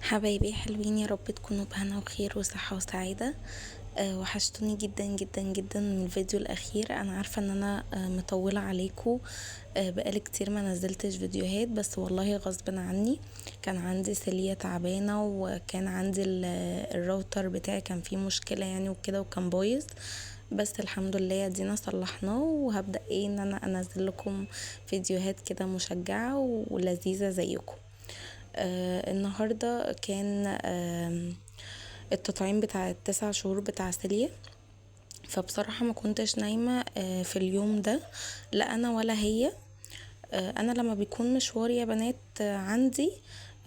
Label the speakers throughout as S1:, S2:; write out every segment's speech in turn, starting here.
S1: حبايبي حلوين، يا رب تكونوا بهنا وخير وصحة وسعادة. وحشتوني جدا جدا جدا من الفيديو الاخير. انا عارفة ان انا مطولة عليكم. بقالي كتير ما نزلتش فيديوهات، بس والله غصب عني. كان عندي سلية تعبانة، وكان عندي الراوتر بتاعي كان فيه مشكلة يعني وكده، وكان بايظ. بس الحمد لله ادينا صلحناه، وهبدأ ان انا انزل لكم فيديوهات كده مشجعة ولذيذة زيكم. النهاردة كان التطعيم بتاع ال9 شهور بتاع سيليا. فبصراحة ما كنتش نايمة في اليوم ده، لا أنا ولا هي. أنا لما بيكون مشوار يا بنات عندي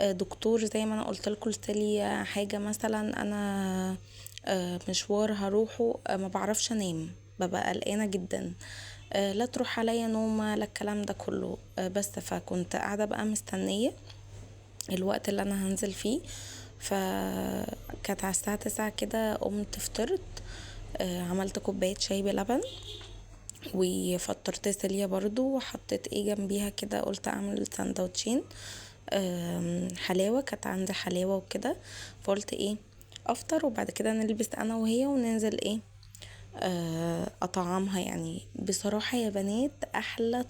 S1: دكتور، زي ما أنا قلت لكم لسيليا حاجة مثلا، أنا مشوار هروحه، ما بعرفش انام، ببقى قلقانة جدا. لا تروح عليا نومة، لا الكلام ده كله. بس فكنت قاعدة بقى مستنية الوقت اللي انا هنزل فيه. فكانت على الساعة 9 كده قمت فطرت. عملت كوباية شاي بلبن، وفطرت سيليا برضو، وحطيت ايه جنبيها كده، قلت اعمل سندوتشين حلاوة. كانت عندي حلاوة وكده، فقلت ايه افطر وبعد كده نلبس انا وهي وننزل ايه اطعمها. يعني بصراحة يا بنات احلى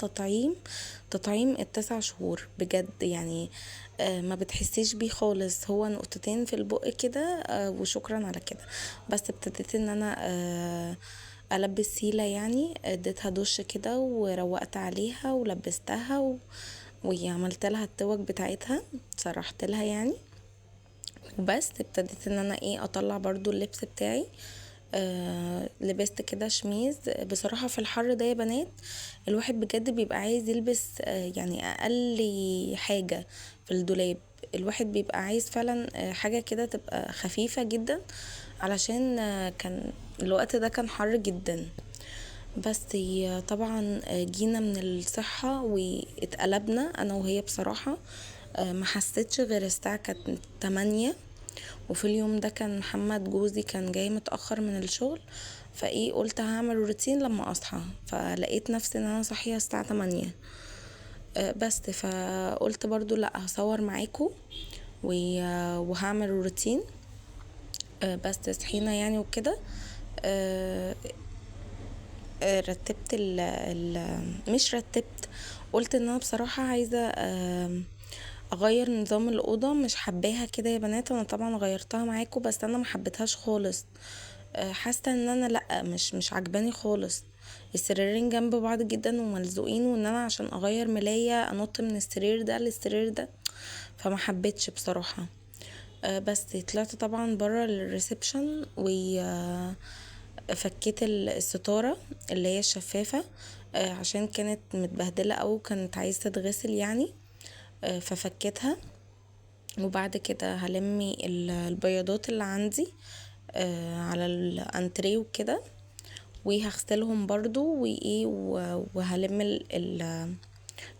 S1: تطعيم ال9 شهور بجد يعني. ما بتحسيش بيه خالص، هو نقطتين في البق كده وشكرا على كده. بس ابتديت ان انا البس سيلة، يعني اديتها دش كده وروقت عليها ولبستها وعملت لها التوك بتاعتها، سرحت لها يعني. وبس ابتديت ان انا ايه اطلع برضو اللبس بتاعي. لبست كده شميز. بصراحة في الحر ده يا بنات الواحد بجد بيبقى عايز يلبس يعني اقل حاجة في الدولاب. الواحد بيبقى عايز فعلا حاجة كده تبقى خفيفة جدا، علشان كان الوقت ده كان حر جدا. بس طبعا جينا من الصحة واتقلبنا انا وهي بصراحة. ما حسيتش غير الساعة كانت 8. وفي اليوم ده كان محمد جوزي كان جاي متأخر من الشغل، فايه قلت هعمل روتين لما اصحى، فلقيت نفسي ان انا صحية الساعة 8. بس فقلت برضو لا هصور معاكم وهعمل روتين. بس صحينا يعني وكده. آه، رتبت مش رتبت، قلت ان انا بصراحة عايزة اغير نظام الاوضه، مش حباها كده يا بنات. انا طبعا غيرتها معاكم بس انا ما حبيتهاش خالص. حاسه ان انا لا مش عجباني خالص. السريرين جنب بعض جدا وملزوقين، وان انا عشان اغير ملايه انط من السرير ده للسرير ده، فما حبيتش بصراحه. بس طلعت طبعا برا الريسبشن وفكيت الستاره اللي هي الشفافه، عشان كانت متبهدله او كانت عايزه تتغسل يعني. ففكيتها. وبعد كده هلمي البياضات اللي عندي على الانتريه وكده، وهغسلهم برضو وايه وهلم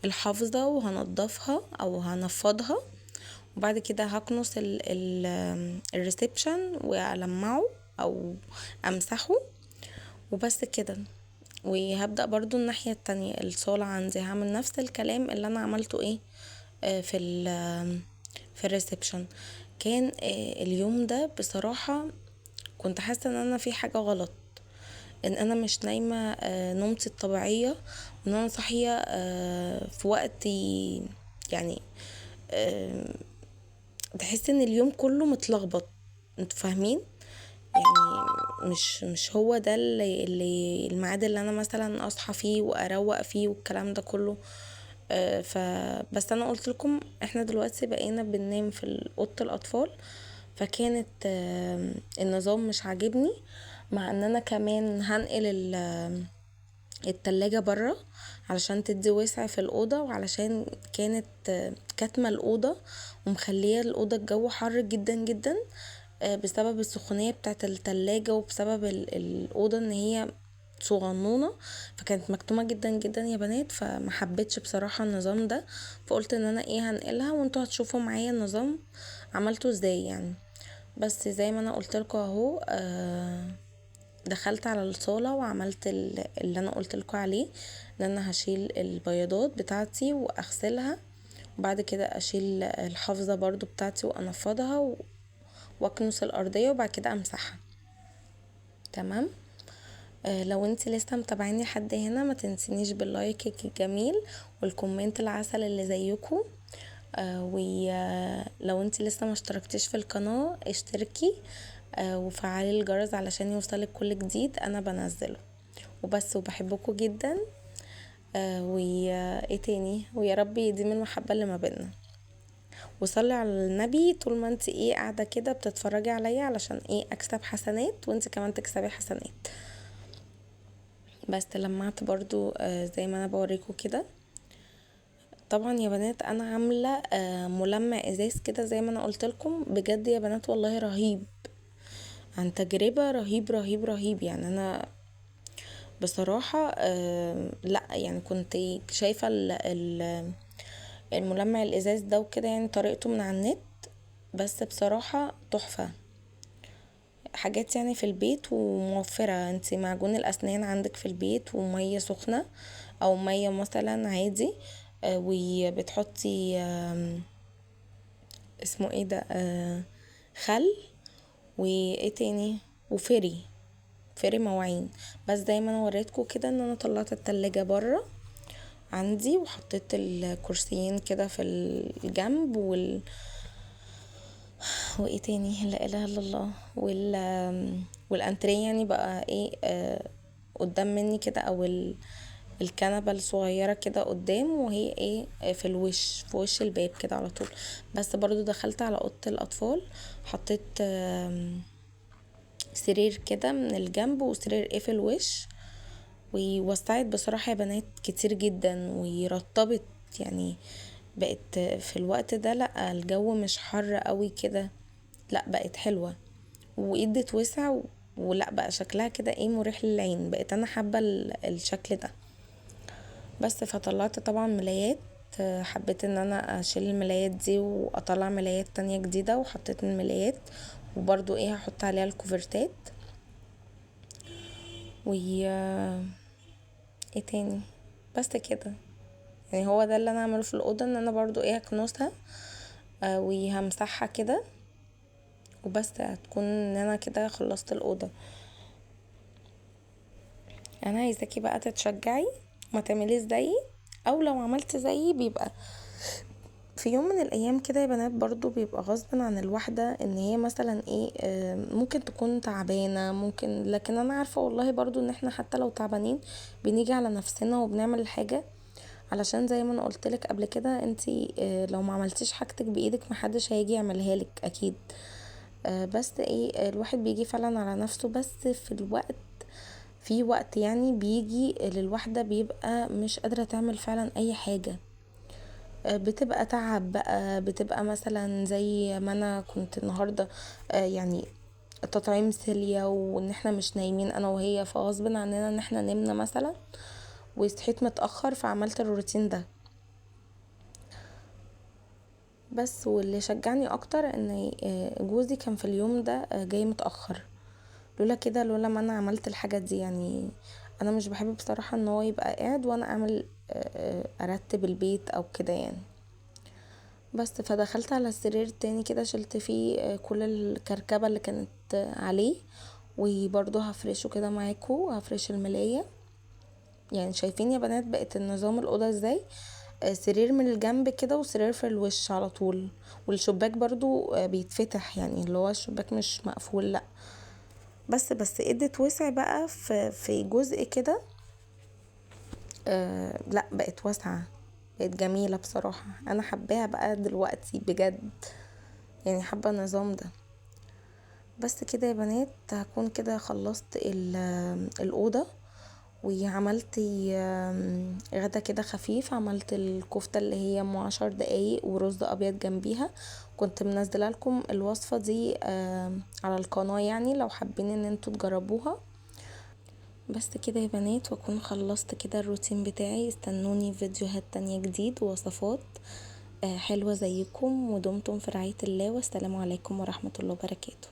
S1: الحافظة وهنضفها او هنفضها. وبعد كده هكنس الريسبشن والمعه او امسحه. وبس كده. وهبدأ برضو الناحية التانية الصالة عندي هعمل نفس الكلام اللي انا عملته ايه في في الريسبشن. كان اليوم ده بصراحة كنت حاسة ان انا في حاجة غلط، ان انا مش نايمة نومتي الطبيعية، وان انا صاحية في وقت يعني تحس ان اليوم كله متلخبط. انتوا فاهمين يعني؟ مش هو ده اللي الميعاد اللي انا مثلا اصحى فيه واروق فيه والكلام ده كله. فبس انا قلت لكم احنا دلوقتي بقينا بننام في اوضه الاطفال، فكانت النظام مش عاجبني. مع ان انا كمان هنقل التلاجة برا علشان تدي وسع في الأوضة، وعلشان كانت كاتمة الأوضة ومخلية الأوضة الجو حر جدا جدا بسبب السخونية بتاعة التلاجة، وبسبب الأوضة ان هي صغنونة، فكانت مكتومة جدا جدا يا بنات. فما حبيتش بصراحة النظام ده، فقلت ان انا ايه هنقلها وانتوا هتشوفوا معايا النظام عملته ازاي يعني. بس زي ما انا قلت لكم اهو، دخلت على الصالة وعملت اللي انا قلت لكم عليه، ان انا هشيل البياضات بتاعتي واغسلها وبعد كده اشيل الحافظة برضو بتاعتي وانفضها واكنس الارضية وبعد كده امسحها. تمام. لو انت لسه متابعيني لحد هنا ما تنسينيش باللايك الجميل والكومنت العسل اللي زيكم. ولو انت لسه ما اشتركتيش في القناة اشتركي وفعلي الجرس علشان يوصلك كل جديد انا بنزله. وبس، وبحبكم جدا. وايه تاني، ويا رب يديم المحبة اللي ما بيننا. وصلي على النبي طول ما انت قاعدة كده بتتفرجي عليا علشان اكسب حسنات وانت كمان تكسبي حسنات. بس لمعت برضو زي ما انا بوريكم كده. طبعا يا بنات انا عامله ملمع ازاز كده زي ما انا قلت لكم، بجد يا بنات والله رهيب، عن تجربه رهيب رهيب رهيب. يعني انا بصراحه لا يعني كنت شايفه الملمع الازاز ده وكده، يعني طريقته من على النت، بس بصراحه تحفه. حاجات يعني في البيت وموفرة. انتي معجون الاسنان عندك في البيت ومية سخنة او مية مثلا عادي، وبتحطي اسمه ايه ده خل، وايه تاني، وفري مواعين. بس زي ما انا وريتكم كده ان انا طلعت التلاجة بره عندي وحطيت الكرسيين كده في الجنب وايه تاني لا اله الا الله، والانتريه يعني بقى قدام مني كده، او الكنبة الصغيرة كده قدام، وهي في الوش، في وش الباب كده على طول. بس برضو دخلت على اوضة الاطفال، حطيت سرير كده من الجنب وسرير في الوش، ووسعت بصراحة يا بنات كتير جدا ورطبت. يعني بقت في الوقت ده لا الجو مش حر قوي كده، لا بقت حلوة وادت وسع ولا بقى شكلها كده مريح للعين. بقيت انا حابة الشكل ده. بس فطلعت طبعا ملايات، حبيت ان انا اشيل الملايات دي واطلع ملايات تانية جديدة، وحطيت الملايات وبرضو هحط عليها الكوفرتات و ايه تاني. بس كده يعني هو ده اللي انا اعمله في الاوضه، ان انا برضو هكنسها وهمسحها كده وبس. هتكون ان انا كده خلصت الاوضه. انا عايزاكي بقى تتشجعي وما تعمليش زيي، او لو عملت زيي بيبقى في يوم من الايام كده يا بنات برضو بيبقى غصب عن الواحدة ان هي مثلا ممكن تكون تعبانة ممكن، لكن انا عارفة والله برضو ان احنا حتى لو تعبانين بنيجي على نفسنا وبنعمل الحاجة، علشان زي ما انا قلتلك قبل كده انتي لو ما عملتيش حاجتك بايدك محدش هيجي يعملها لك اكيد. بس الواحد بيجي فعلا على نفسه، بس في وقت يعني بيجي للواحدة بيبقى مش قادرة تعمل فعلا اي حاجة. بتبقى تعب بقى، بتبقى مثلا زي ما انا كنت النهاردة يعني تطعيم سيليا وان احنا مش نايمين انا وهي، فغصب عننا ان احنا نمنا مثلا وصحيت متأخر فعملت الروتين ده. بس واللي شجعني اكتر ان جوزي كان في اليوم ده جاي متأخر. لولا كده، لولا ما انا عملت الحاجة دي، يعني انا مش بحب بصراحة ان هو يبقى قاعد وانا اعمل ارتب البيت او كده يعني. بس فدخلت على السرير تاني كده، شلت فيه كل الكركبة اللي كانت عليه، وبرضه هفرشه كده معاكو، هفرش الملاية. يعني شايفين يا بنات بقت النظام الأوضة ازاي، سرير من الجنب كده وسرير في الوش على طول، والشباك برضو بيتفتح، يعني اللي هو الشباك مش مقفول لا. بس ادت وسع بقى في جزء كده. لا بقت واسعة، بقت جميلة بصراحة. انا حباها بقى دلوقتي بجد، يعني حابة النظام ده. بس كده يا بنات هكون كده خلصت الأوضة. وعملت غدا كده خفيف، عملت الكفتة اللي هي 10 دقايق ورز ابيض جنبيها. كنت منزله لكم الوصفة دي على القناة، يعني لو حابين ان انتوا تجربوها. بس كده يا بنات واكون خلصت كده الروتين بتاعي. استنوني في فيديوهات تانية جديد ووصفات حلوة زيكم، ودمتم في رعاية الله، والسلام عليكم ورحمة الله وبركاته.